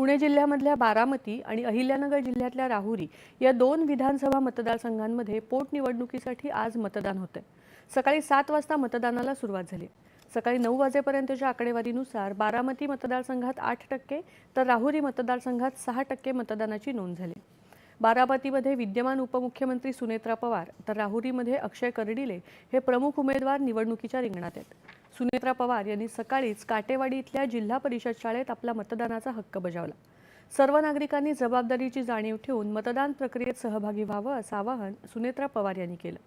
पुणे जिल्ह्यामधल्या बारामती आणि अहिल्यानगर जिल्ह्यातल्या राहुरी या दोन विधानसभा मतदारसंघांमध्ये पोटनिवडणुकीसाठी आज मतदान होतंय। सकाळी 7 वाजता मतदानाला सुरुवात झाली। सकाळी 9 वाजेपर्यंतच्या आकडेवारीनुसार बारामती मतदारसंघात 8% तर राहुरी मतदारसंघात 6% मतदानाची नोंद झाली। बारामतीमध्ये विद्यमान उपमुख्यमंत्री सुनेत्रा पवार तर राहुरीमध्ये अक्षय कर्डिले हे प्रमुख उमेदवार निवडणुकीच्या रिंगणात आहेत। सुनेत्रा पवार यांनी सकाळीच काटेवाडी इथल्या जिल्हा परिषद शाळेत आपला मतदानाचा हक्क बजावला। सर्व नागरिकांनी जबाबदारीची जाणीव ठेवून मतदान प्रक्रियेत सहभागी व्हावं असं आवाहन सुनेत्रा पवार यांनी केलं।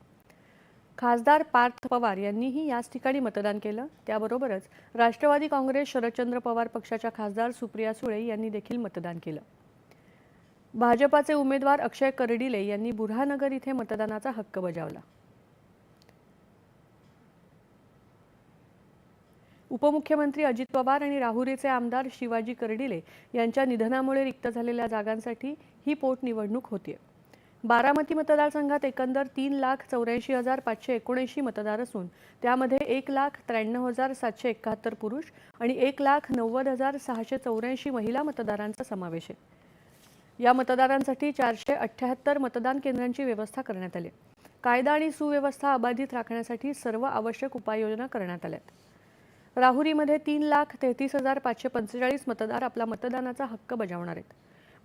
खासदार पार्थ पवार यांनीही याच ठिकाणी मतदान केलं। त्याबरोबरच राष्ट्रवादी काँग्रेस शरदचंद्र पवार पक्षाच्या खासदार सुप्रिया सुळे यांनी देखील मतदान केलं। भाजपाचे उमेदवार अक्षय कर्डिले यांनी बुऱ्हाणनगर इथे मतदानाचा हक्क बजावला। उपमुख्यमंत्री अजित पवार आणि राहुरीचे आमदार शिवाजी कर्डिले यांच्या निधनामुळे रिक्त झालेल्या जागांसाठी ही पोटनिवडणूक होतीये। बारामती मतदारसंघात एकंदर 3,84,579 मतदार असून त्यामध्ये 1,93,771 पुरुष आणि 1,90,684 महिला मतदारांचा समावेश आहे। या मतदारांसाठी 478 मतदान केंद्रांची व्यवस्था करण्यात आली। कायदा आणि सुव्यवस्था अबाधित राखण्यासाठी सर्व आवश्यक उपाययोजना करण्यात आल्या। राहुरीमध्ये 3,33,545 मतदार आपला मतदानाचा हक्क बजावणार आहेत।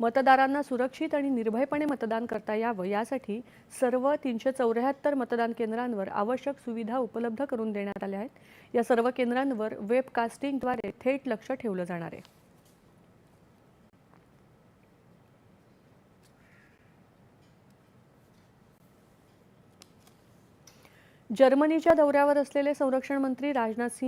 मतदारांना सुरक्षित आणि निर्भयपणे मतदान करता यावं यासाठी सर्व 374 मतदान केंद्रांवर आवश्यक सुविधा उपलब्ध करून देण्यात आल्या आहेत। या सर्व केंद्रांवर वेबकास्टिंगद्वारे थेट लक्ष ठेवलं जाणार आहे। जर्मनीच्या दौऱ्यावर असलेले संरक्षण मंत्री राजनाथ सिंह